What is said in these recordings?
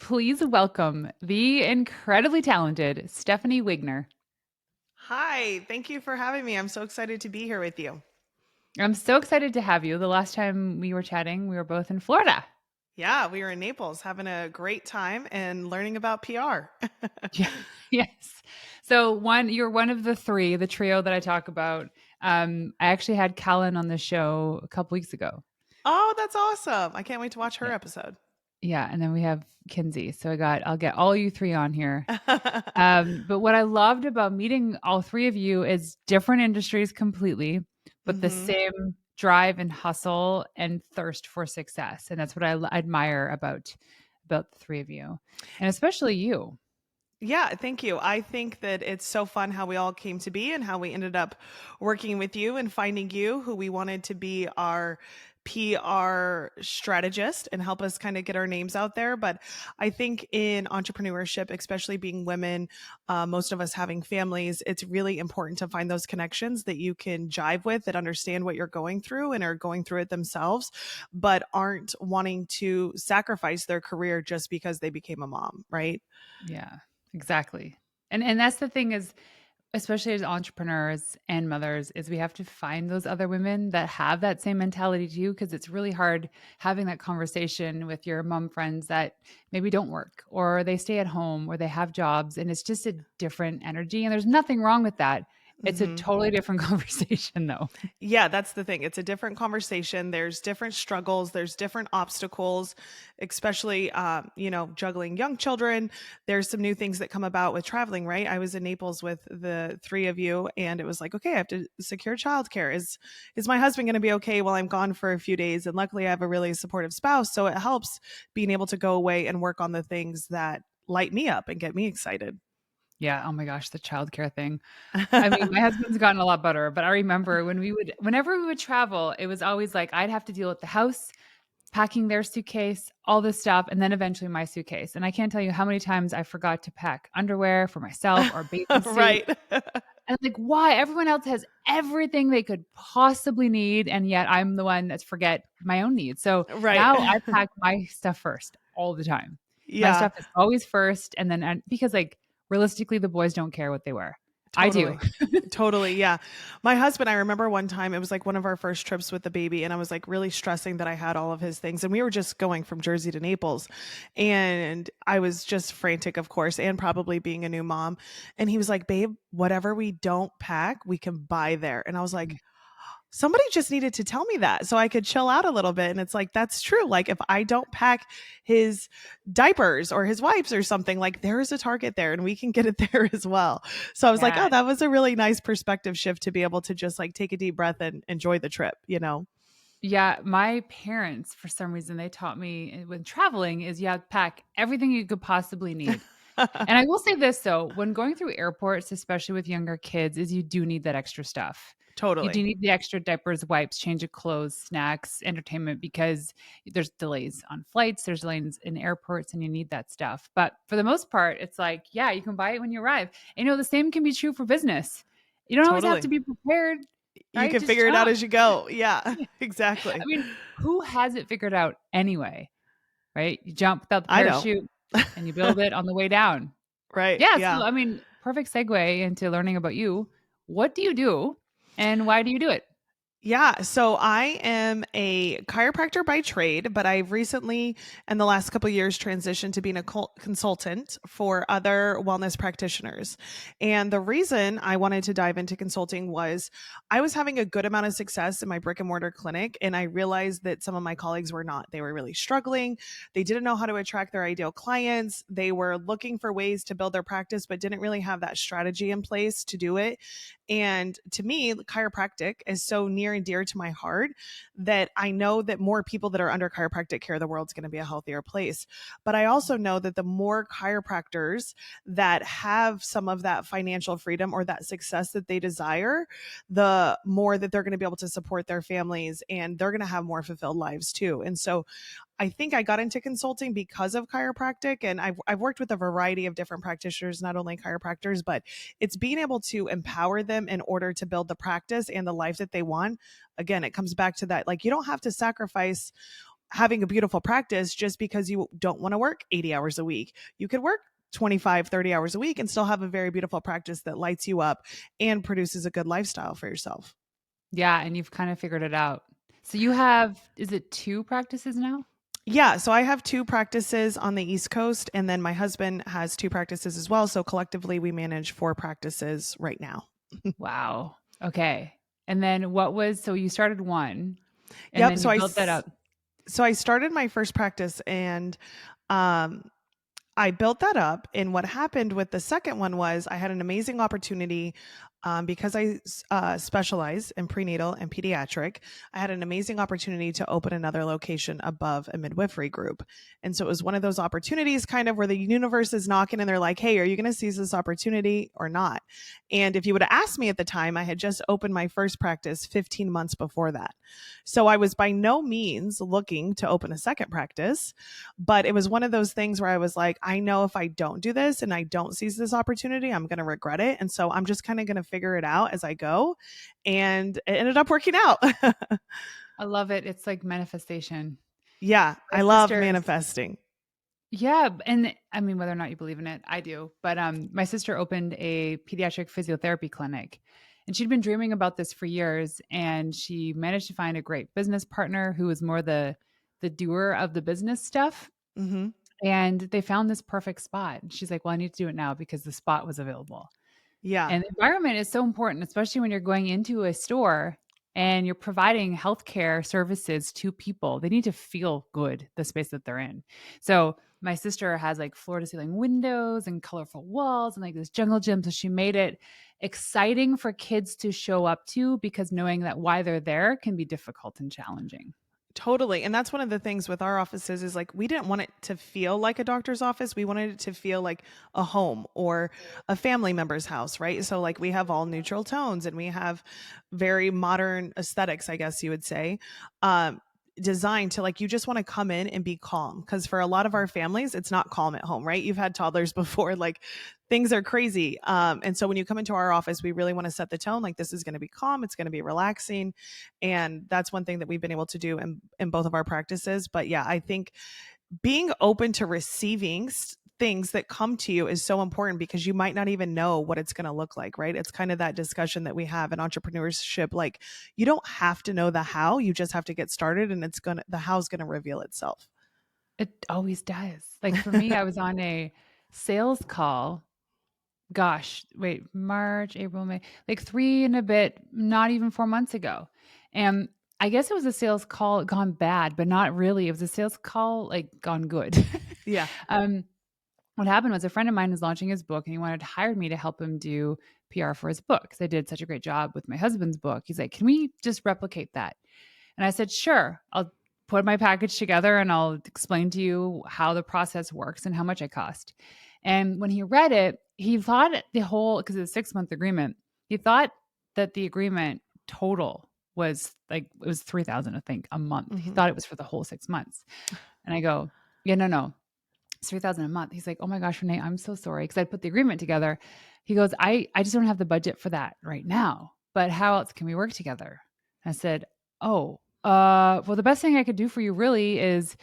please welcome the incredibly talented Stephanie Wigner. Hi, thank you for having me. I'm so excited to be here with you. I'm so excited to have you. The last time we were chatting, we were both in Florida. Yeah, we were in Naples having a great time and learning about PR. Yeah. Yes. So you're one of the three, the trio that I talk about. I actually had Callan on the show a couple weeks ago. Oh, that's awesome. I can't wait to watch her Yeah. episode. Yeah. And then we have Kinsey. So I'll get all you three on here. But what I loved about meeting all three of you is different industries completely, but the hmm same drive and hustle and thirst for success. And that's what admire about the three of you, and especially you. Yeah, thank you. I think that it's so fun how we all came to be and how we ended up working with you and finding you, who we wanted to be our PR strategist and help us kind of get our names out there. But I think in entrepreneurship, especially being women, most of us having families, it's really important to find those connections that you can jive with, that understand what you're going through and are going through it themselves, but aren't wanting to sacrifice their career just because they became a mom, right? Yeah, exactly. And that's the thing is, especially as entrepreneurs and mothers, is we have to find those other women that have that same mentality too, because it's really hard having that conversation with your mom friends that maybe don't work or they stay at home or they have jobs, and it's just a different energy, and there's nothing wrong with that. It's a hmm totally different conversation though. Yeah, that's the thing. It's a different conversation. There's different struggles. There's different obstacles, especially, juggling young children. There's some new things that come about with traveling, right? I was in Naples with the three of you, and it was like, okay, I have to secure childcare. Is my husband going to be okay while I'm gone for a few days? And luckily, I have a really supportive spouse, so it helps being able to go away and work on the things that light me up and get me excited. Yeah, oh my gosh, the childcare thing. I mean, my husband's gotten a lot better, but I remember whenever we would travel, it was always like I'd have to deal with the house, packing their suitcase, all this stuff, and then eventually my suitcase. And I can't tell you how many times I forgot to pack underwear for myself or a bathing suit. Right. And like, why? Everyone else has everything they could possibly need, and yet I'm the one that's forget my own needs. So Right. now I pack my stuff first all the time. My Yeah. stuff is always first, and then because like realistically, the boys don't care what they wear. I do. Totally. Totally. Yeah. My husband, I remember one time it was like one of our first trips with the baby, and I was like really stressing that I had all of his things. And we were just going from Jersey to Naples. And I was just frantic, of course, and probably being a new mom. And he was like, babe, whatever we don't pack, we can buy there. And I was like, somebody just needed to tell me that so I could chill out a little bit. And it's like, that's true. Like, if I don't pack his diapers or his wipes or something, like, there is a Target there and we can get it there as well. So I was like, Yeah. oh, that was a really nice perspective shift to be able to just like take a deep breath and enjoy the trip, you know? Yeah, my parents, for some reason, they taught me when traveling is you have to pack everything you could possibly need. And I will say this though, when going through airports, especially with younger kids, is you do need that extra stuff. You do Totally. need the extra diapers, wipes, change of clothes, snacks, entertainment, because there's delays on flights, there's delays in airports, and you need that stuff. But for the most part, it's like, yeah, you can buy it when you arrive. And, the same can be true for business. You don't always have to Totally. be prepared, You right? can Just figure it out jump. as you go. Yeah, I exactly. mean, who has it figured out anyway, right? You jump without the I don't. parachute and you build it on the way down. Right. Yeah, so Yeah. I mean, perfect segue into learning about you. What do you do and why do you do it? Yeah, so I am a chiropractor by trade, but I've recently, in the last couple of years, transitioned to being a consultant for other wellness practitioners. And the reason I wanted to dive into consulting was I was having a good amount of success in my brick and mortar clinic, and I realized that some of my colleagues were not. They were really struggling. They didn't know how to attract their ideal clients. They were looking for ways to build their practice, but didn't really have that strategy in place to do it. And to me, chiropractic is so near and dear to my heart that I know that more people that are under chiropractic care, the world's going to be a healthier place. But I also know that the more chiropractors that have some of that financial freedom or that success that they desire, the more that they're going to be able to support their families and they're going to have more fulfilled lives too. And so I think I got into consulting because of chiropractic, and I've worked with a variety of different practitioners, not only chiropractors, but it's being able to empower them in order to build the practice and the life that they want. Again, it comes back to that, like, you don't have to sacrifice having a beautiful practice just because you don't want to work 80 hours a week. You could work 25, 30 hours a week and still have a very beautiful practice that lights you up and produces a good lifestyle for yourself. Yeah, and you've kind of figured it out. So you have, is it 2 practices now? Yeah, so I have two practices on the East Coast, and then my husband has two practices as well. So collectively, we manage four practices right now. Wow. Okay. And then so you started one and Yep. then you built that up. So I started my first practice, and um, I built that up. And what happened with the second one was I had an amazing opportunity, because I specialize in prenatal and pediatric. I had an amazing opportunity to open another location above a midwifery group. And so it was one of those opportunities kind of where the universe is knocking and they're like, hey, are you going to seize this opportunity or not? And if you would have asked me at the time, I had just opened my first practice 15 months before that. So I was by no means looking to open a second practice, but it was one of those things where I was like, I know if I don't do this and I don't seize this opportunity, I'm going to regret it. And so I'm just kind of going to figure it out as I go. And it ended up working out. I love it. It's like manifestation. Yeah, My I love sisters manifesting. Yeah, and I mean, whether or not you believe in it, I do. But my sister opened a pediatric physiotherapy clinic, and she'd been dreaming about this for years. And she managed to find a great business partner who was more the doer of the business stuff. Hmm. And they found this perfect spot. And she's like, "Well, I need to do it now because the spot was available." Yeah, And the environment is so important, especially when you're going into a store and you're providing healthcare services to people. They need to feel good, the space that they're in. So my sister has like floor to ceiling windows and colorful walls and like this jungle gym. So she made it exciting for kids to show up to because knowing that why they're there can be difficult and challenging. totally. And that's one of the things with our offices is like we didn't want it to feel like a doctor's office. We wanted it to feel like a home or a family member's house, right? So like we have all neutral tones and we have very modern aesthetics, I guess you would say. Designed to like you just want to come in and be calm, because for a lot of our families it's not calm at home, right? You've had toddlers before, like things are crazy. And so when you come into our office, we really want to set the tone like this is going to be calm, it's going to be relaxing. And that's one thing that we've been able to do in both of our practices. But yeah, I think being open to receiving things that come to you is so important because you might not even know what it's going to look like, right? It's kind of that discussion that we have in entrepreneurship. Like you don't have to know the how, you just have to get started, and the how's going to reveal itself. It always does. Like for me, I was on a sales call. Gosh, wait, March, April, May, like 3 and a bit, not even 4 months ago. And I guess it was a sales call gone bad, but not really. It was a sales call, like, gone good. Yeah. Um, what happened was a friend of mine was launching his book, and he wanted to hire me to help him do PR for his book, 'cause I did such a great job with my husband's book. He's like, "Can we just replicate that?" And I said, "Sure. I'll put my package together and I'll explain to you how the process works and how much it cost." And when he read it, he thought because it's a 6-month agreement, he thought that the agreement total was like, it was 3,000, I think, a month. He Hmm. thought it was for the whole 6 months. And I go, "Yeah, no, no. It's 3,000 a month." He's like, "Oh my gosh, Renee, I'm so sorry." Cause I put the agreement together. He goes, I just don't have the budget for that right now, but how else can we work together?" I said, "Oh, well, the best thing I could do for you really is,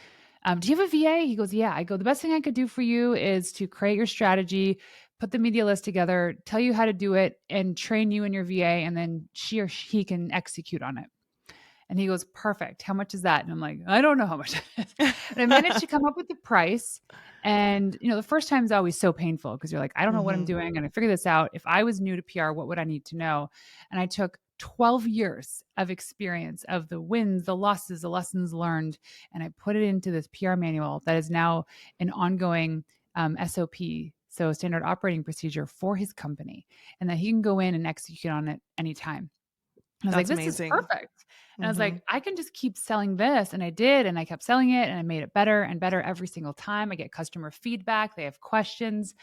do you have a VA?" He goes, "Yeah." I go, "The best thing I could do for you is to create your strategy, put the media list together, tell you how to do it, and train you and your VA, and then she or he can execute on it." And he goes, "Perfect. How much is that?" And I'm like, "I don't know how much that is." And I managed to come up with the price. And, the first time is always so painful because you're like, I don't know what I'm Hmm. doing. And I figure this out. If I was new to PR, what would I need to know? And I took 12 years of experience of the wins, the losses, the lessons learned, and I put it into this PR manual that is now an ongoing SOP, so standard operating procedure for his company, and that he can go in and execute on it anytime. I was like, That's "This is amazing. perfect." And I was Hmm. like, "I can just keep selling this." And I did. And I kept selling it and I made it better and better every single time. I get customer feedback. They have questions.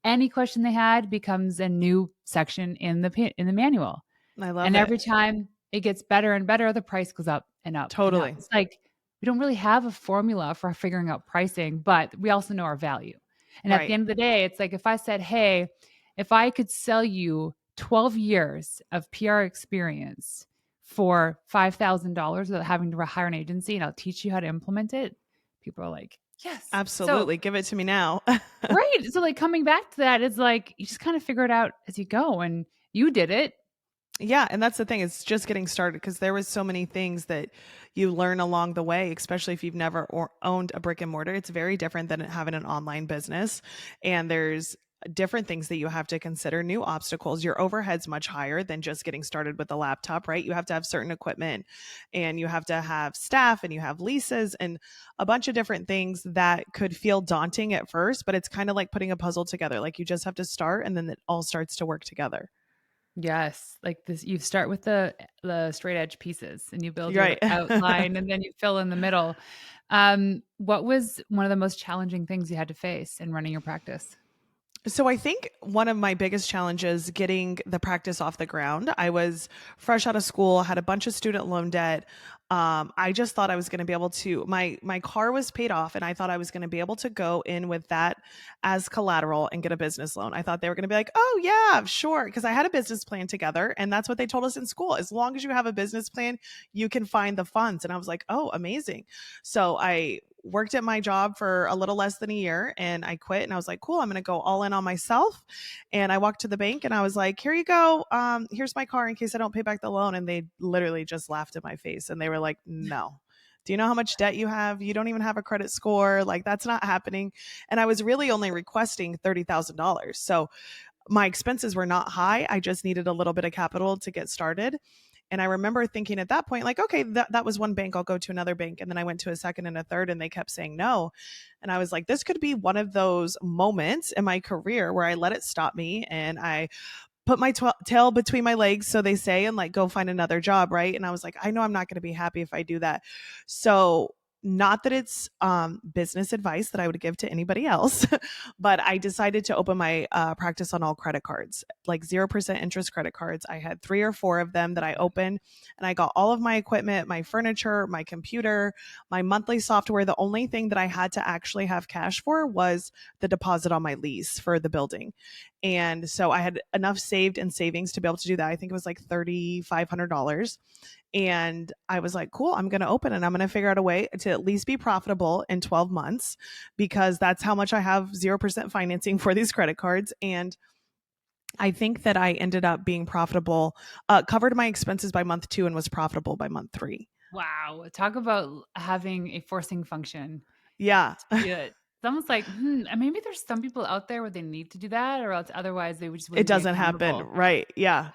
Any question they had becomes a new section in the manual. I love And it. every time it gets better and better, the price goes up and up and up. Totally. It's like we don't really have a formula for figuring out pricing, but we also know our value. And at the Right. end of the day, it's like if I said, "Hey, if I could sell you 12 years of PR experience for $5,000 without having to hire an agency, and I'll teach you how to implement it. People are like, yes. So, Absolutely. Give it to me now. right. So, like, coming back to that is like, you just kind of figure it out as you go, and you did it. Yeah, and that's the thing, it's just getting started because there was so many things that you learn along the way, especially if you've never owned a brick and mortar. It's very different than having an online business, and there's different things that you have to consider, new obstacles. Your overhead's much higher than just getting started with a laptop, right? You have to have certain equipment, and you have to have staff, and you have leases, and a bunch of different things that could feel daunting at first, but it's kind of like putting a puzzle together. Like, you just have to start, and then it all starts to work together. Yes, like this, you start with the straight edge pieces and you build your Right. outline and then you fill in the middle. What was one of the most challenging things you had to face in running your practice? So I think one of my biggest challenges getting the practice off the ground. I was fresh out of school, had a bunch of student loan debt. I just thought I was going to be able to. My car was paid off, and I thought I was going to be able to go in with that as collateral and get a business loan. I thought they were going to be like, "Oh yeah, sure," because I had a business plan together, and that's what they told us in school. As long as you have a business plan, you can find the funds. And I was like, "Oh, amazing!" So I worked at my job for a little less than a year, and I quit, and I was like, cool, I'm going to go all in on myself. And I walked to the bank and I was like, here you go. Here's my car in case I don't pay back the loan. And they literally just laughed in my face, and they were like, no. Do you know how much debt you have? You don't even have a credit score. Like, that's not happening. And I was really only requesting $30,000. So my expenses were not high. I just needed a little bit of capital to get started. And I remember thinking at that point, like, okay, that was one bank. I'll go to another bank. And then I went to a second and a third, and they kept saying no. And I was like, this could be one of those moments in my career where I let it stop me, and I put my tail between my legs, so they say, and like go find another job, right? And I was like, I know I'm not going to be happy if I do that. So, not that it's business advice that I would give to anybody else, but I decided to open my practice on all credit cards, like 0% interest credit cards. I had 3 or 4 of them that I opened, and I got all of my equipment, my furniture, my computer, my monthly software. The only thing that I had to actually have cash for was the deposit on my lease for the building. And so I had enough saved in savings to be able to do that. I think it was like $3,500. And I was like, cool, I'm going to open and I'm going to figure out a way to at least be profitable in 12 months, because that's how much I have 0% financing for these credit cards. And I think that I ended up being profitable, covered my expenses by month 2, and was profitable by month 3. Wow, talk about having a forcing function Yeah, to do it. It's almost like, maybe there's some people out there where they need to do that, or else otherwise they just it wouldn't be doesn't happen. accountable. Right. Yeah.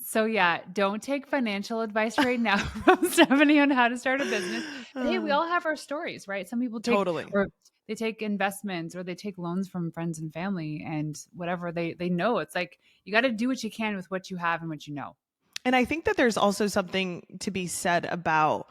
So yeah, don't take financial advice right now from Stephanie on how to start a business. But hey, we Uh, all have our stories, right? Some people take totally. or they take investments or they take loans from friends and family and whatever they know. It's like you got to do what you can with what you have and what you know. And I think that there's also something to be said about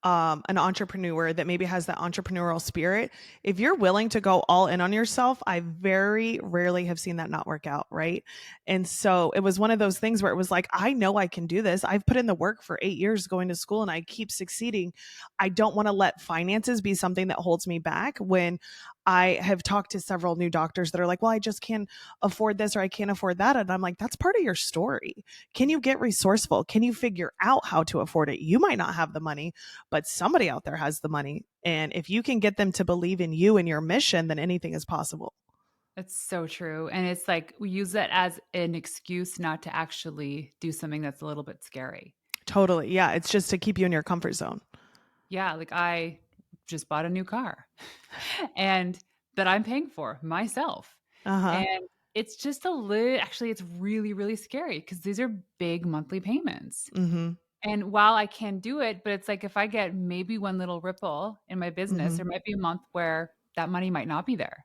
an entrepreneur that maybe has that entrepreneurial spirit. If you're willing to go all in on yourself, I very rarely have seen that not work out, right? And so it was one of those things where it was like, I know I can do this. I've put in the work for 8 years going to school, and I keep succeeding. I don't want to let finances be something that holds me back. When I have talked to several new doctors that are like, well, I just can't afford this or I can't afford that. And I'm like, that's part of your story. Can you get resourceful? Can you figure out how to afford it? You might not have the money, but somebody out there has the money. And if you can get them to believe in you and your mission, then anything is possible. It's so true. And it's like we use that as an excuse not to actually do something that's a little bit scary. Totally. Yeah. It's just to keep you in your comfort zone. Yeah, like I just bought a new car and that I'm paying for myself. Uh huh. And it's just a little, actually, it's really, really scary because these are big monthly payments. Mm hmm. And while I can do it, but it's like if I get maybe one little ripple in my Mm business, hmm. there might be a month where that money might not be there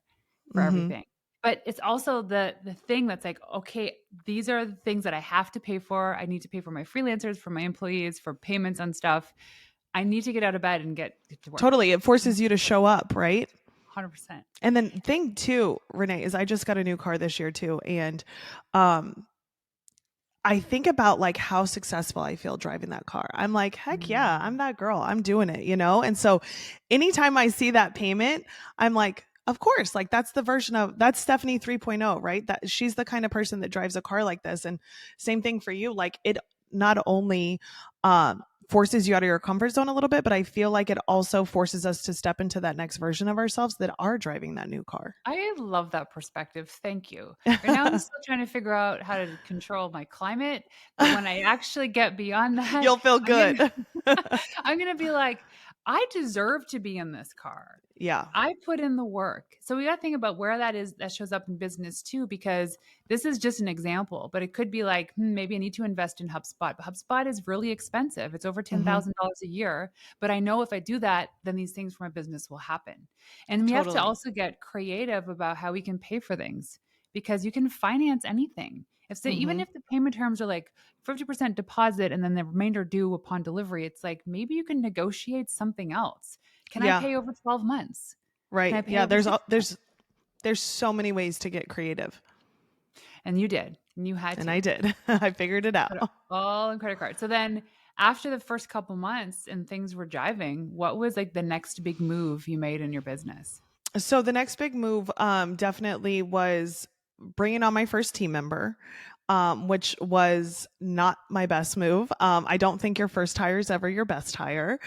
for Mm hmm. everything. But it's also the thing that's like, okay, these are the things that I have to pay for. I need to pay for my freelancers, for my employees, for payments on stuff. I need to get out of bed and get to work. Totally. It forces you to show up, right? 100%. And then thing too, Renee, is I just got a new car this year too. And um I think about like how successful I feel driving that car. I'm like, heck yeah, Mm. I'm that girl. I'm doing it, you know? And so anytime I see that payment, I'm like, of course, like that's the version of that's Stephanie 3.0, right? That she's the kind of person that drives a car like this. And same thing for you. Like not only forces you out of your comfort zone a little bit, but I feel like it also forces us to step into that next version of ourselves that are driving that new car. I love that perspective. Thank you. Right now, I'm still trying to figure out how to control my climate, but when I actually get beyond that, You'll feel I'm good. gonna I'm gonna be like, I deserve to be in this car. Yeah. I put in the work. So we got to think about where that is that shows up in business too, because this is just an example, but it could be like, maybe I need to invest in HubSpot. But HubSpot is really expensive. It's over Hmm. $10,000 a year. But I know if I do that, then these things for my business will happen. And we have to Totally. also get creative about how we can pay for things because you can finance anything. If so, even Hmm. if the payment terms are like 50% deposit and then the remainder due upon delivery, it's like maybe you can negotiate something else. Can I Yeah. pay over 12 months? Can I Right. pay Yeah. over There's 6 months? there's so many ways to get creative, And you did. And you had and I to. did. I figured it out. Put it all in credit card. So then after the first couple months and things were jiving, what was like the next big move you made in your business? So the next big move definitely was bringing on my first team member, which was not my best move. I don't think your first hire is ever your best hire,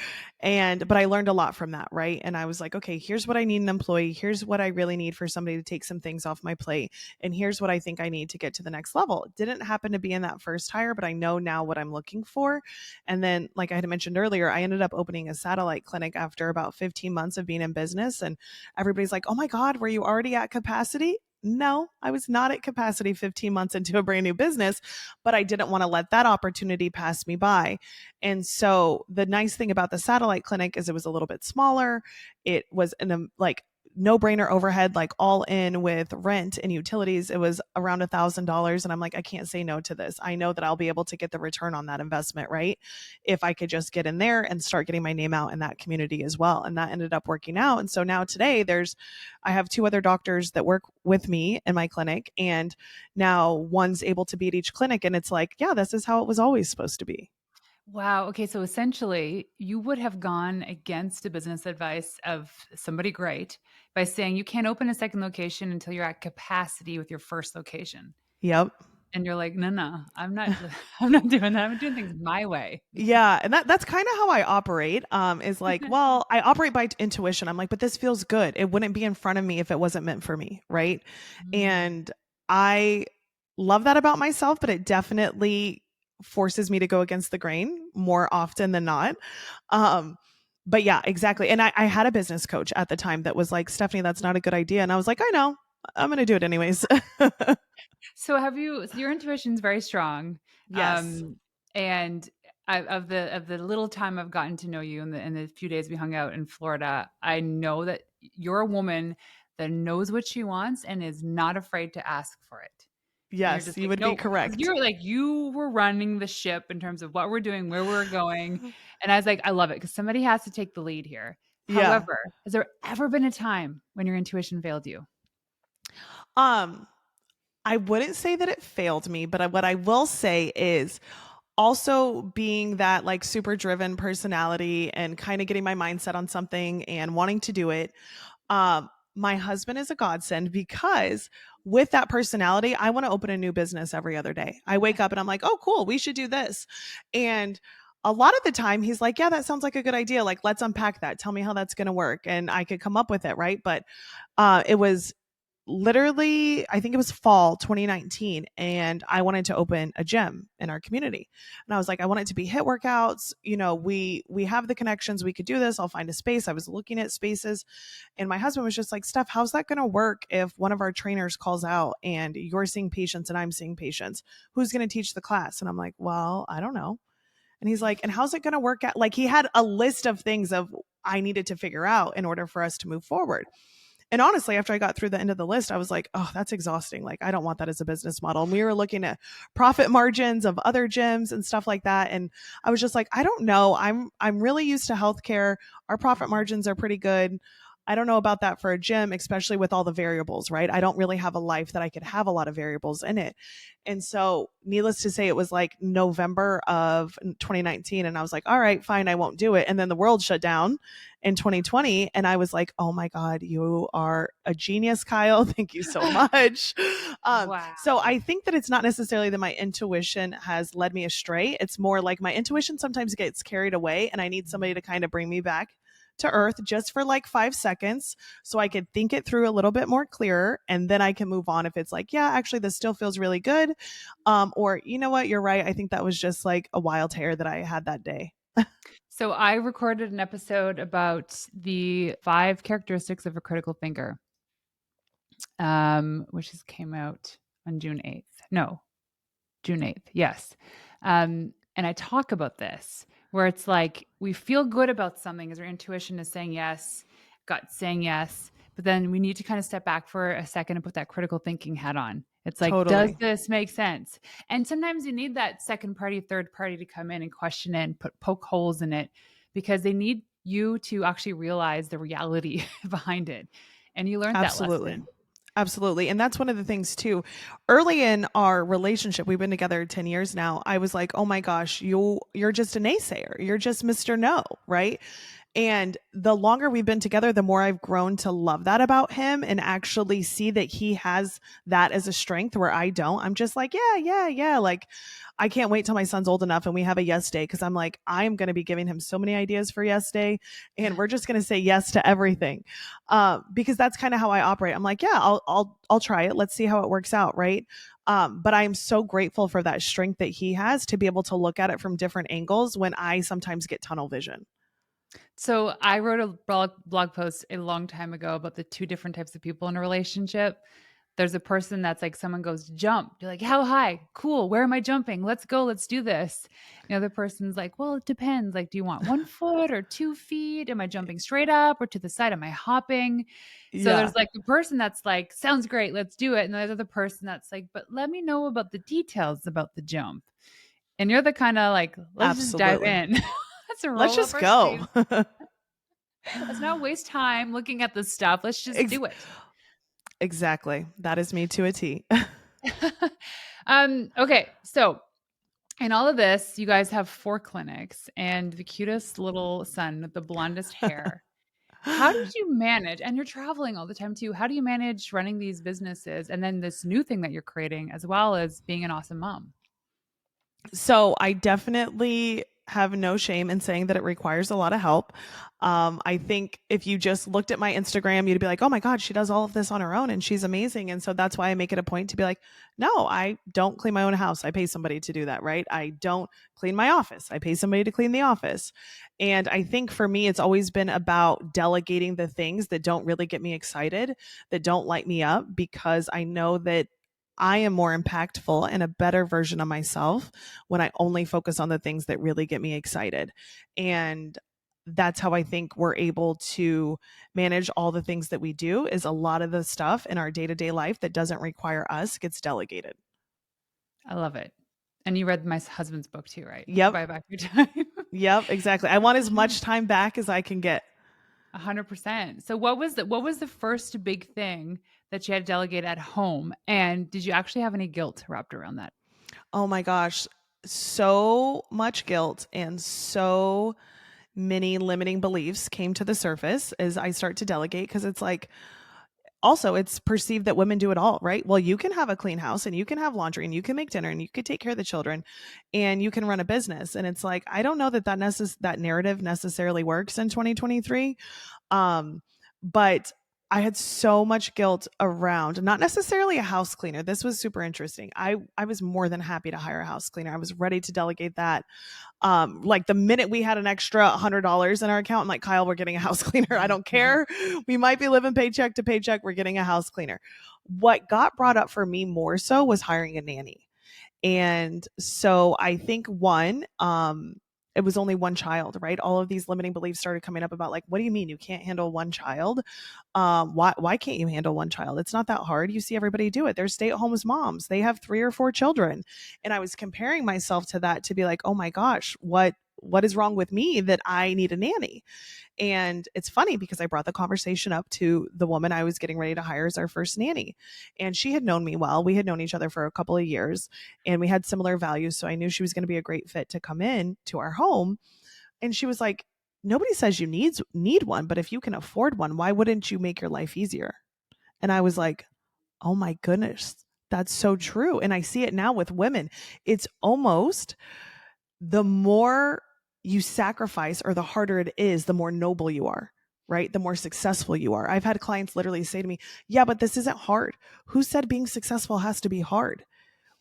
but I learned a lot from that, right? And I was like, okay, here's what I need an employee. Here's what I really need for somebody to take some things off my plate, and here's what I think I need to get to the next level. It didn't happen to be in that first hire, but I know now what I'm looking for. And then, like I had mentioned earlier, I ended up opening a satellite clinic after about 15 months of being in business, and everybody's like, oh my God, were you already at capacity? No, I was not at capacity 15 months into a brand new business, but I didn't want to let that opportunity pass me by. And so the nice thing about the satellite clinic is it was a little bit smaller. It was like no brainer overhead, like all in with rent and utilities. It was around $1,000. And I'm like, I can't say no to this. I know that I'll be able to get the return on that investment, right? If I could just get in there and start getting my name out in that community as well. And that ended up working out. And so now today I have two other doctors that work with me in my clinic. And now one's able to be at each clinic. And it's like, yeah, this is how it was always supposed to be. Wow. Okay. So essentially, you would have gone against the business advice of somebody great by saying you can't open a second location until you're at capacity with your first location. Yep. And you're like, no, no, I'm not, I'm not doing that. I'm doing things my way. Yeah, and that's kind of how I operate. Is like, well, I operate by intuition. I'm like, but this feels good. It wouldn't be in front of me if it wasn't meant for me, right? Mm. And I love that about myself, but it definitely forces me to go against the grain more often than not. Um, but yeah, exactly. And I had a business coach at the time that was like, Stephanie, that's not a good idea. And I was like, I know, I'm gonna do it anyways. So so your intuition's very strong. Yes. Um, and of the little time I've gotten to know you in the few days we hung out in Florida, I know that you're a woman that knows what she wants and is not afraid to ask for it. And you're Yes, just you like, would be no, because correct. you're like, you were running the ship in terms of what we're doing, where we're going. And I was like, I love it because somebody has to take the lead here. Yeah. However, has there ever been a time when your intuition failed you? Um, I wouldn't say that it failed me, but what I will say is also being that like super driven personality and kind of getting my mindset on something and wanting to do it. My husband is a godsend because with that personality, I want to open a new business every other day. I wake up and I'm like, oh, cool, we should do this. And a lot of the time he's like, yeah, that sounds like a good idea. Like, let's unpack that. Tell me how that's going to work. And I could come up with it. Right. But it was literally, I think it was fall 2019, and I wanted to open a gym in our community. And I was like, I want it to be hit workouts. You know, we have the connections, we could do this. I'll find a space. I was looking at spaces, and my husband was just like, Steph, how's that going to work if one of our trainers calls out and you're seeing patients and I'm seeing patients? Who's going to teach the class? And I'm like, well, I don't know. And he's like, and how's it going to work out? Like, he had a list of things of I needed to figure out in order for us to move forward. And honestly, after I got through the end of the list, I was like, oh, that's exhausting. Like, I don't want that as a business model. And we were looking at profit margins of other gyms and stuff like that. And I was just like, I don't know. I'm really used to healthcare. Our profit margins are pretty good. I don't know about that for a gym, especially with all the variables, right? I don't really have a life that I could have a lot of variables in it. And so, needless to say, it was like November of 2019. And I was like, all right, fine, I won't do it. And then the world shut down in 2020. And I was like, oh my God, you are a genius, Kyle. Thank you so much. So Wow. I think that it's not necessarily that my intuition has led me astray. It's more like my intuition sometimes gets carried away, and I need somebody to kind of bring me back to earth just for like 5 seconds so I could think it through a little bit more clearer. And then I can move on if it's like, yeah, actually, this still feels really good. Or, you know what, you're right. I think that was just like a wild hair that I had that day. So I recorded an episode about the 5 characteristics of a critical thinker, came out on June 8th. No, June 8th. Yes. And I talk about this where it's like we feel good about something as our intuition is saying yes, gut saying yes, but then we need to kind of step back for a second and put that critical thinking hat on. It's like, does Totally. this make sense? And sometimes you need that second party, third party to come in and question it and poke holes in it because they need you to actually realize the reality behind it. And you learned that Absolutely. lesson. Absolutely. And that's one of the things too. Early in our relationship, we've been together 10 years now. I was like, "Oh my gosh, you're just a naysayer. You're just Mr. No," right? And the longer we've been together, the more I've grown to love that about him and actually see that he has that as a strength where I don't. I'm just like, yeah, yeah, yeah. Like, I can't wait till my son's old enough and we have a yes day because I'm like, I'm going to be giving him so many ideas for yes day and we're just going to say yes to everything. Because that's kind of how I operate. I'm like, yeah, I'll try it. Let's see how it works out. Right. But I am so grateful for that strength that he has to be able to look at it from different angles when I sometimes get tunnel vision. So I wrote a blog post a long time ago about the 2 different types of people in a relationship. There's a person that's like someone goes jump. You're like, how high? Cool. Where am I jumping? Let's go. Let's do this. The other person's like, well, it depends. Like, do you want 1 foot or 2 feet? Am I jumping straight up or to the side? Am I hopping? So Yeah, there's like the person that's like, sounds great. Let's do it. And there's the other person that's like, but let me know about the details about the jump. And you're the kind of like, let's just dive absolutely. in. Let's Let's roll up just our go. sleeves. Let's not waste time looking at this stuff. Let's just Ex- do it. exactly. That is me to a T. Okay. So, in all of this, you guys have 4 clinics and the cutest little son with the blondest hair. How did you manage? And you're traveling all the time too. How do you manage running these businesses and then this new thing that you're creating, as well as being an awesome mom? So I definitely have no shame in saying that it requires a lot of help. I think if you just looked at my Instagram, you'd be like, oh my God, she does all of this on her own and she's amazing. And so that's why I make it a point to be like, no, I don't clean my own house. I pay somebody to do that, right? I don't clean my office. I pay somebody to clean the office. And I think for me, it's always been about delegating the things that don't really get me excited, that don't light me up, because I know that I am more impactful and a better version of myself when I only focus on the things that really get me excited. And that's how I think we're able to manage all the things that we do, is a lot of the stuff in our day-to-day life that doesn't require us gets delegated. I love it. And you read my husband's book too, right? Yep. Buy back your time. Yep, exactly. I want as much time back as I can get. 100%. So what was the first big thing that you had to delegate at home? And did you actually have any guilt wrapped around that? Oh my gosh, so much guilt and so many limiting beliefs came to the surface as I start to delegate, because it's like, also it's perceived that women do it all, right? Well, you can have a clean house and you can have laundry and you can make dinner and you could take care of the children and you can run a business. And it's like, I don't know that that narrative necessarily works in 2023. But I had so much guilt around not necessarily a house cleaner. This was super interesting. I was more than happy to hire a house cleaner. I was ready to delegate that. Like the minute we had an extra $100 in our account, I'm like, Kyle, we're getting a house cleaner. I don't care. We might be living paycheck to paycheck. We're getting a house cleaner. What got brought up for me more so was hiring a nanny. And so I think it was only one child, right? All of these limiting beliefs started coming up about like, what do you mean you can't handle one child? Why can't you handle one child? It's not that hard. You see everybody do it. They're stay-at-home moms. They have 3 or 4 children. And I was comparing myself to that to be like, oh my gosh, what is wrong with me that I need a nanny? And it's funny because I brought the conversation up to the woman I was getting ready to hire as our first nanny. And she had known me well. We had known each other for a couple of years and we had similar values. So I knew she was going to be a great fit to come in to our home. And she was like, nobody says you need one, but if you can afford one, why wouldn't you make your life easier? And I was like, oh my goodness, that's so true. And I see it now with women. It's almost the more you sacrifice or the harder it is, the more noble you are, right? The more successful you are. I've had clients literally say to me, yeah, but this isn't hard. Who said being successful has to be hard?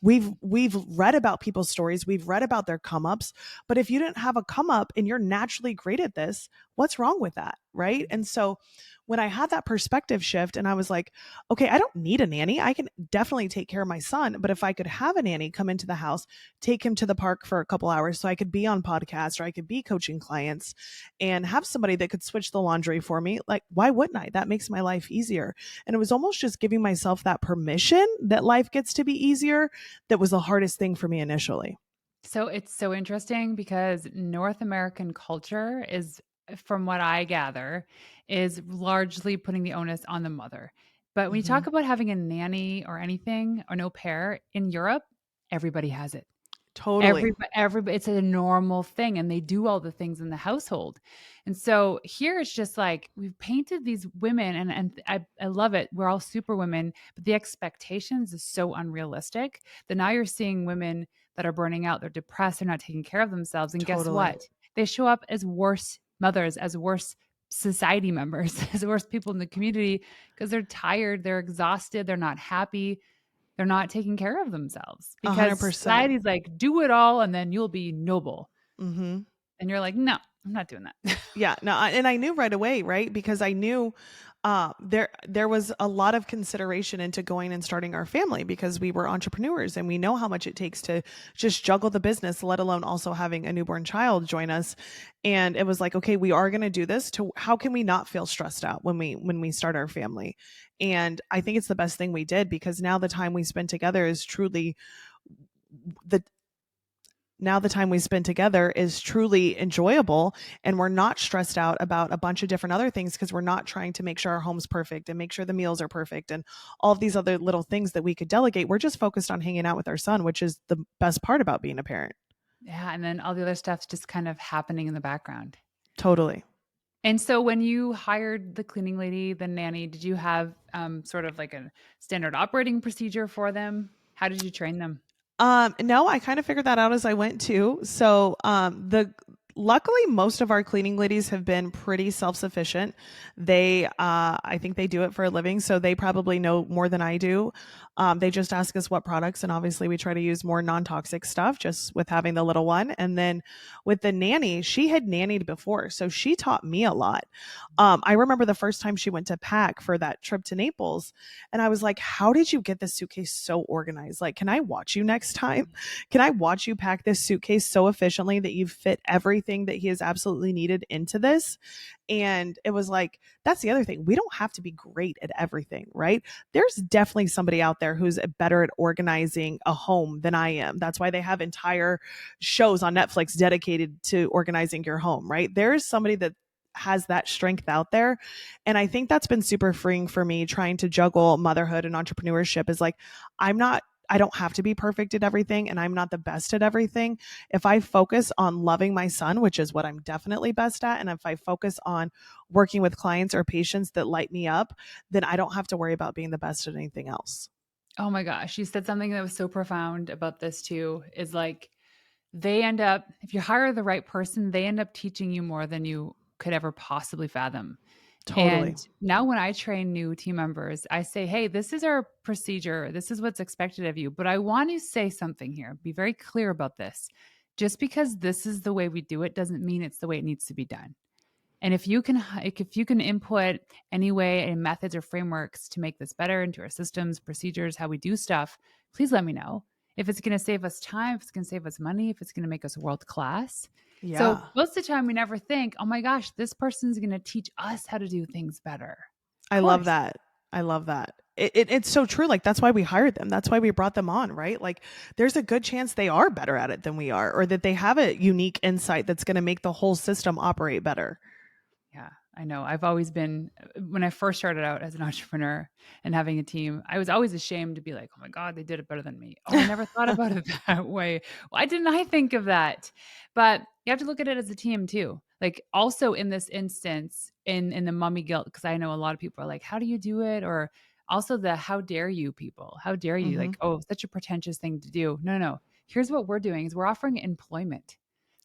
We've read about people's stories, we've read about their come ups, but if you didn't have a come up and you're naturally great at this, what's wrong with that, right? And so when I had that perspective shift and I was like, okay, I don't need a nanny. I can definitely take care of my son, but if I could have a nanny come into the house, take him to the park for a couple hours so I could be on podcasts or I could be coaching clients and have somebody that could switch the laundry for me, like why wouldn't I? That makes my life easier. And it was almost just giving myself that permission that life gets to be easier that was the hardest thing for me initially. So it's so interesting because North American culture is, from what I gather, is largely putting the onus on the mother. But when you Mm-hmm. talk about having a nanny or anything or no pair in Europe, everybody has it. Totally. Everybody, it's a normal thing, and they do all the things in the household. And so here it's just like we've painted these women, and I love it. We're all super women, but the expectations is so unrealistic that now you're seeing women that are burning out, they're depressed, they're not taking care of themselves. And guess Totally. what? They show up as worse mothers, as worse society members, as worse people in the community because they're tired, they're exhausted, they're not happy, they're not taking care of themselves A hundred because percent. society's like, do it all and then you'll be noble. Mm-hmm. And you're like, no, I'm not doing that. Yeah, no, and I knew right away, right? Because I knew there was a lot of consideration into going and starting our family because we were entrepreneurs and we know how much it takes to just juggle the business, let alone also having a newborn child join us. And it was like, okay, we are going to do this. To how can we not feel stressed out when we start our family? And I think it's the best thing we did because now the time we spend together is truly the now the time we spend together is truly enjoyable and we're not stressed out about a bunch of different other things because we're not trying to make sure our home's perfect and make sure the meals are perfect and all of these other little things that we could delegate. We're just focused on hanging out with our son, which is the best part about being a parent. Yeah. And then all the other stuff's just kind of happening in the background. Totally. And so when you hired the cleaning lady, the nanny, did you have sort of like a standard operating procedure for them? How did you train them? No, I kind of figured that out as I went too. So, the luckily most of our cleaning ladies have been pretty self-sufficient. I think they do it for a living, so they probably know more than I do. They just ask us what products, and obviously we try to use more non-toxic stuff just with having the little one. And then with the nanny, she had nannied before, so she taught me a lot. I remember the first time she went to pack for that trip to Naples, and I was like, how did you get this suitcase so organized? Like, can I watch you next time? Can I watch you pack this suitcase so efficiently that you fit everything that he has absolutely needed into this? And it was like, that's the other thing. We don't have to be great at everything, right? There's definitely somebody out there who's better at organizing a home than I am. That's why they have entire shows on Netflix dedicated to organizing your home, right? There's somebody that has that strength out there. And I think that's been super freeing for me trying to juggle motherhood and entrepreneurship is like, I don't have to be perfect at everything and I'm not the best at everything. If I focus on loving my son, which is what I'm definitely best at, and if I focus on working with clients or patients that light me up, then I don't have to worry about being the best at anything else. Oh my gosh. You said something that was so profound about this too, is like they end up, if you hire the right person, they end up teaching you more than you could ever possibly fathom. And Totally. now when I train new team members, I say, hey, this is our procedure. This is what's expected of you. But I want to say something here. Be very clear about this. Just because this is the way we do it doesn't mean it's the way it needs to be done. And if you can input any way and methods or frameworks to make this better into our systems, procedures, how we do stuff, please let me know. If it's going to save us time, if it's going to save us money, if it's going to make us world class. So Yeah. most of the time we never think, oh my gosh, this person's going to teach us how to do things better. Of I love course. that. I love that. It's so true. Like, that's why we hired them. That's why we brought them on, right? Like, there's a good chance they are better at it than we are, or that they have a unique insight that's going to make the whole system operate better. Yeah, I know. I've always been when I first started out as an entrepreneur and having a team, I was always ashamed to be like, "Oh my god, they did it better than me. Oh, I never thought about it that way. Why didn't I think of that?" But you have to look at it as a team too. Like also in this instance, in the mummy guilt, because I know a lot of people are like, "How do you do it?" Or also the "How dare you?" people. How dare you? Hmm. Like, oh, such a pretentious thing to do. No, no. Here's what we're doing: is we're offering employment.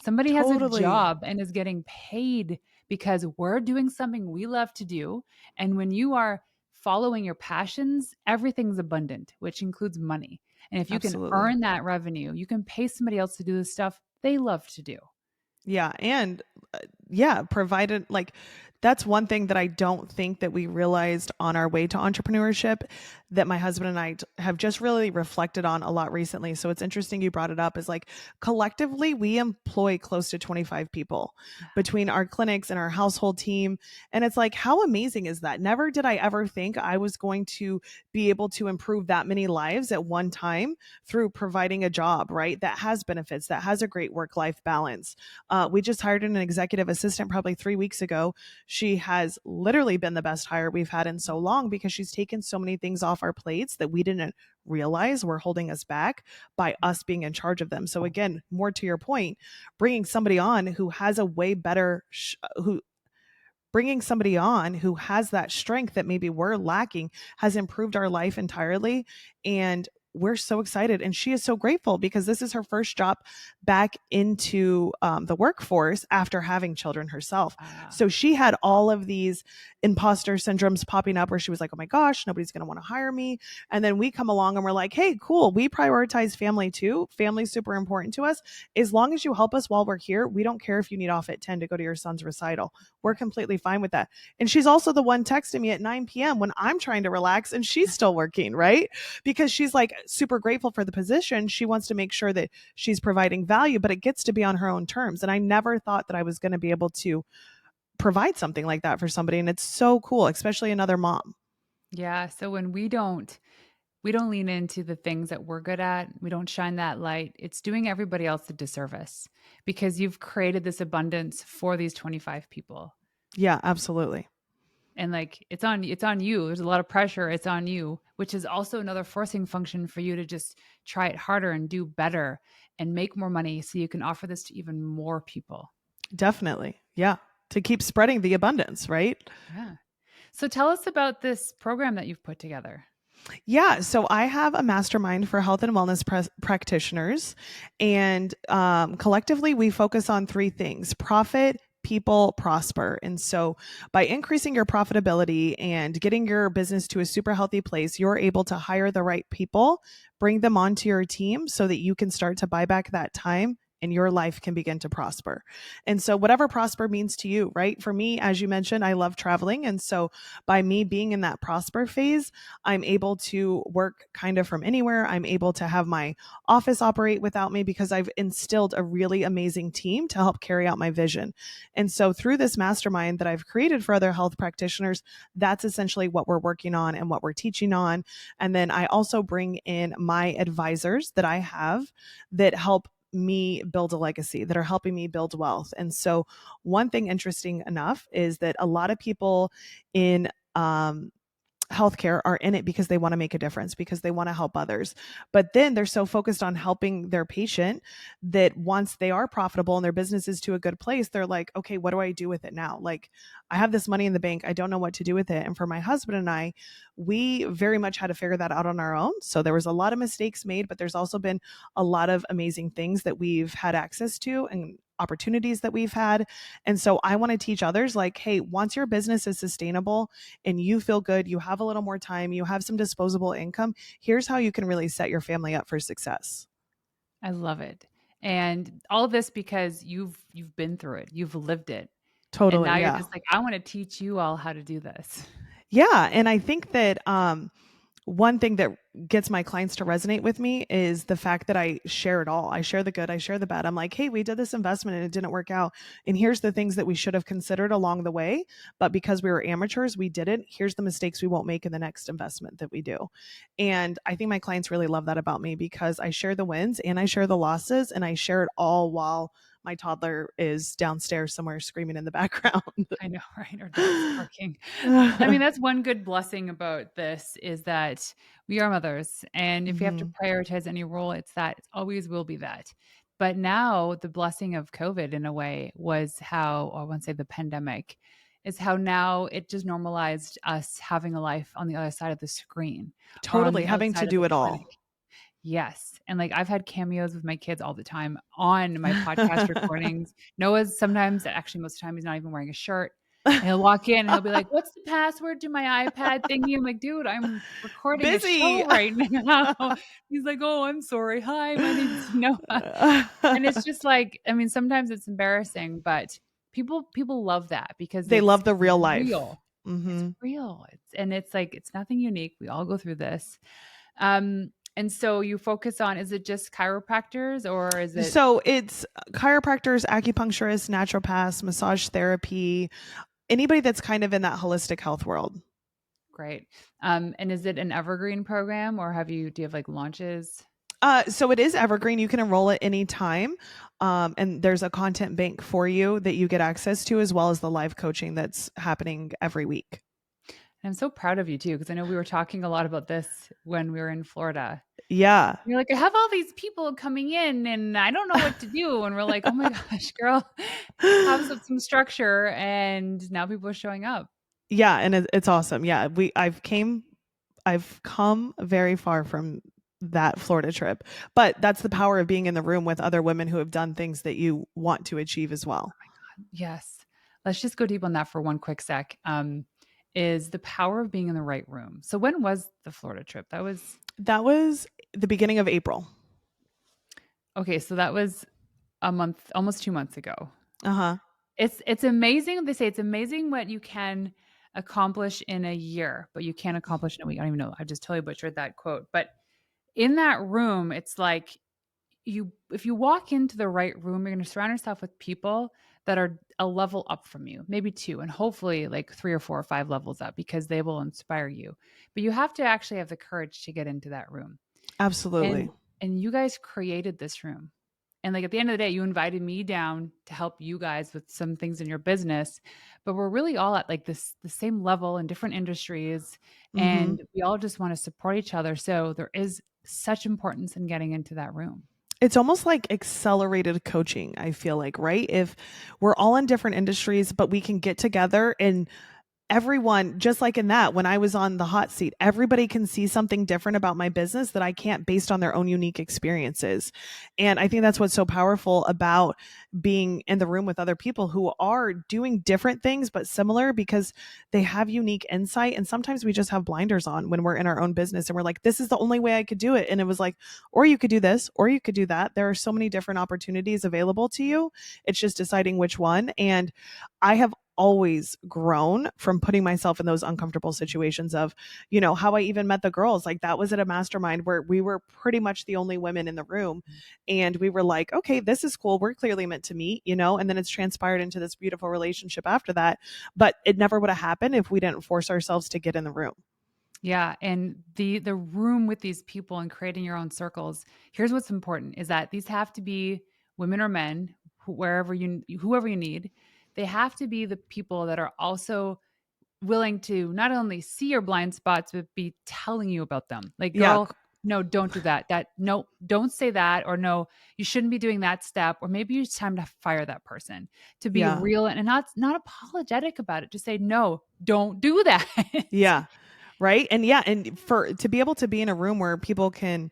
Somebody has a Totally. job and is getting paid because we're doing something we love to do. And when you are following your passions, everything's abundant, which includes money. And if you can Absolutely. earn that revenue, you can pay somebody else to do the stuff they love to do. Yeah, and yeah, provided like that's one thing that I don't think that we realized on our way to entrepreneurship that my husband and have just really reflected on a lot recently. So it's interesting you brought it up is like collectively we employ close to 25 people Yeah. between our clinics and our household team. And it's like, how amazing is that? Never did I ever think I was going to be able to improve that many lives at one time through providing a job, right? That has benefits, that has a great work life balance. We just hired an executive assistant probably 3 weeks ago. She has literally been the best hire we've had in so long because she's taken so many things off our plates that we didn't realize were holding us back by us being in charge of them. So again, more to your point, bringing somebody on who has a way better who bringing somebody on who has that strength that maybe we're lacking has improved our life entirely. And we're so excited. And she is so grateful because this is her first job back into the workforce after having children herself. Uh, So she had all of these imposter syndromes popping up where she was like, oh my gosh, nobody's going to want to hire me. And then we come along and we're like, hey, cool. We prioritize family too. Family's super important to us. As long as you help us while we're here, we don't care if you need off at 10 to go to your son's recital. We're yeah. completely fine with that. And she's also the one texting me at 9 p.m. when I'm trying to relax and she's still working, right? Because she's like super grateful for the position. She wants to make sure that she's providing value, but it gets to be on her own terms. And I never thought that I was going to be able to provide something like that for somebody. And it's so cool, especially another mom. Yeah. So when we don't lean into the things that we're good at. We don't shine that light. It's doing everybody else a disservice because you've created this abundance for these 25 people. Yeah, absolutely. And like it's on you. There's a lot of pressure. It's on you, which is also another forcing function for you to just try it harder and do better and make more money so you can offer this to even more people. Definitely. Yeah. To keep spreading the abundance, right? Yeah. So tell us about this program that you've put together. Yeah, so I have a mastermind for health and wellness practitioners, and collectively we focus on three things: profit, people, prosper. And so, by increasing your profitability and getting your business to a super healthy place, you're able to hire the right people, bring them onto your team so that you can start to buy back that time. And your life can begin to prosper. And so, whatever prosper means to you, right? For me, as you mentioned, I love traveling. And so, by me being in that prosper phase, I'm able to work kind of from anywhere. I'm able to have my office operate without me because I've instilled a really amazing team to help carry out my vision. And so through this mastermind that I've created for other health practitioners, that's essentially what we're working on and what we're teaching on. And then I also bring in my advisors that I have that help me build a legacy, that are helping me build wealth. And so one thing interesting enough is that a lot of people in healthcare are in it because they want to make a difference, because they want to help others. But then they're so focused on helping their patient that once they are profitable and their business is to a good place, they're like, okay, what do I do with it now? Like, I have this money in the bank. I don't know what to do with it. And for my husband and I, we very much had to figure that out on our own. So there was a lot of mistakes made, but there's also been a lot of amazing things that we've had access to and opportunities that we've had. And so I want to teach others like, hey, once your business is sustainable and you feel good, you have a little more time, you have some disposable income, here's how you can really set your family up for success. I love it. And all of this because you've been through it. You've lived it. And Totally. now you're Yeah. just like, I want to teach you all how to do this. Yeah. And I think that one thing that gets my clients to resonate with me is the fact that I share it all. I share the good, I share the bad. I'm like, hey, we did this investment and it didn't work out. And here's the things that we should have considered along the way. But because we were amateurs, we didn't. Here's the mistakes we won't make in the next investment that we do. And I think my clients really love that about me because I share the wins and I share the losses and I share it all while my toddler is downstairs somewhere screaming in the background. I know, right? Our dogs barking. I mean, that's one good blessing about this is that we are mothers, and if you have to Mhm. prioritize any role, it's that. It always will be that. But now the blessing of COVID in a way was how, or I won't say the pandemic, is how now it just normalized us having a life on the other side of the screen or on Totally, the having to outside of do the it clinic. all. Yes, and, like, I've had cameos with my kids all the time on my podcast recordings. Noah's sometimes actually, most of the time, he's not even wearing a shirt, and he'll walk in and he'll be like, "What's the password to my iPad thingy?" I'm like, "Dude, I'm recording a Busy. show right now." He's like, "Oh, I'm sorry. Hi, my name's Noah." And it's just like I mean, sometimes it's embarrassing, but people love that because They it's love the real life. real. It's Mhm. real. It's like, it's nothing unique. We all go through this. And so you focus on is it just chiropractors or is it So it's chiropractors, acupuncturists, naturopaths, massage therapy, anybody that's kind of in that holistic health world. great? And is it an evergreen program or do you have like launches? So it is evergreen. You can enroll at any time. And there's a content bank for you that you get access to, as well as the live coaching that's happening every week. And I'm so proud of you too, because I know we were talking a lot about this when we were in Florida. Yeah. You're like, I have all these people coming in and I don't know what to do. And we're like, oh my gosh, girl, have some structure. And now people are showing up. Yeah, and it's awesome. Yeah, I've come very far from that Florida trip. But that's the power of being in the room with other women who have done things that you want to achieve as well. Yes. Let's just go deep on that for one quick sec. Is the power of being in the right room. So when was the Florida trip? That was That was the beginning of April. okay. So that was a month, almost 2 months ago. Uh-huh. It's amazing. They say it's amazing what you can accomplish in a year, but you can't accomplish in a week. I don't even know. I just totally butchered that quote. But in that room, it's like you if you walk into the right room, you're going to surround yourself with people that are a level up from you, maybe two, and hopefully like three or four or five levels up because they will inspire you. But you have to actually have the courage to get into that room. Absolutely. And you guys created this room. And like at the end of the day, you invited me down to help you guys with some things in your business, but we're really all at like the same level in different industries Mhm. and we all just want to support each other. So there is such importance in getting into that room. It's almost like accelerated coaching, I feel like, right? If we're all in different industries, but we can get together and everyone, just like in that, when I was on the hot seat, everybody can see something different about my business that I can't based on their own unique experiences. And I think that's what's so powerful about being in the room with other people who are doing different things but similar because they have unique insight. And sometimes we just have blinders on when we're in our own business and we're like, this is the only way I could do it. And it was like, or you could do this, or you could do that. There are so many different opportunities available to you. It's just deciding which one. And I have always grown from putting myself in those uncomfortable situations of, how I even met the girls. Like that was at a mastermind where we were pretty much the only women in the room. And we were like, okay, this is cool. We're clearly meant to meet, and then it's transpired into this beautiful relationship after that. But it never would have happened if we didn't force ourselves to get in the room. Yeah, and the room with these people and creating your own circles. Here's what's important is that these have to be women or men, whoever you need. They have to be the people that are also willing to not only see your blind spots, but be telling you about them. Like, Yeah. girl, no, don't do that. No, don't say that. Or no, you shouldn't be doing that step. Or maybe it's time to fire that person to be Yeah. real and not apologetic about it. Just say, no, don't do that. Yeah. Right. And yeah. And for to be able to be in a room where people can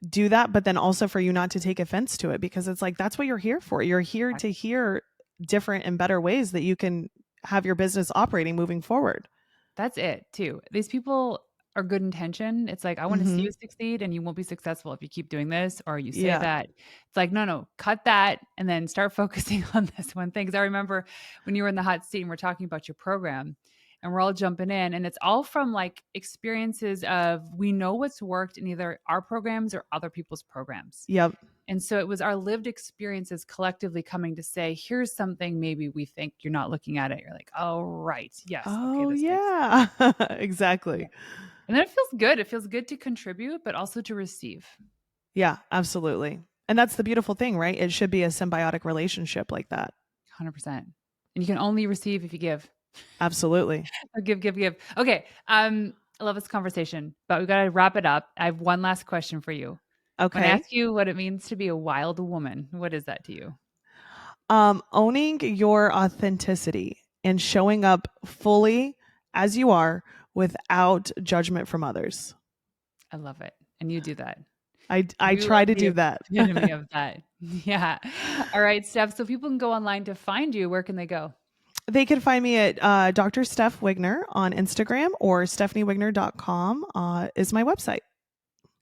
do that, but then also for you not to take offense to it because it's like that's what you're here for. You're here to hear different and better ways that you can have your business operating moving forward. That's it too. These people are good intention. It's like, I want to see Mhm. you succeed and you won't be successful if you keep doing this or you say Yeah. that. It's like, no, no, cut that and then start focusing on this one thing. Cause I remember when you were in the hot seat and we're talking about your program and we're all jumping in. And it's all from like experiences of we know what's worked in either our programs or other people's programs. Yep. And so it was our lived experiences collectively coming to say, here's something maybe we think you're not looking at it. You're like, oh, right. Yes. Okay. Oh, This makes yeah. yeah. Exactly. And then it feels good. It feels good to contribute, but also to receive. Yeah, absolutely. And that's the beautiful thing, right? It should be a symbiotic relationship like that. 100%. And you can only receive if you give. Absolutely. Give, give, give. Okay. I love this conversation, but we got to wrap it up. I have one last question for you. When I Okay. ask you what it means to be a wild woman, what is that to you? Owning your authenticity and showing up fully as you are without judgment from others. I love it. And you do that. I You try are to the do that. epitome of that. Yeah. All right, Steph. So people can go online to find you. Where can they go? They can find me at Dr. Steph Wigner on Instagram, or stephaniewigner.com is my website.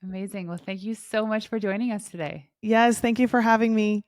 Amazing. Well, thank you so much for joining us today. Yes, thank you for having me.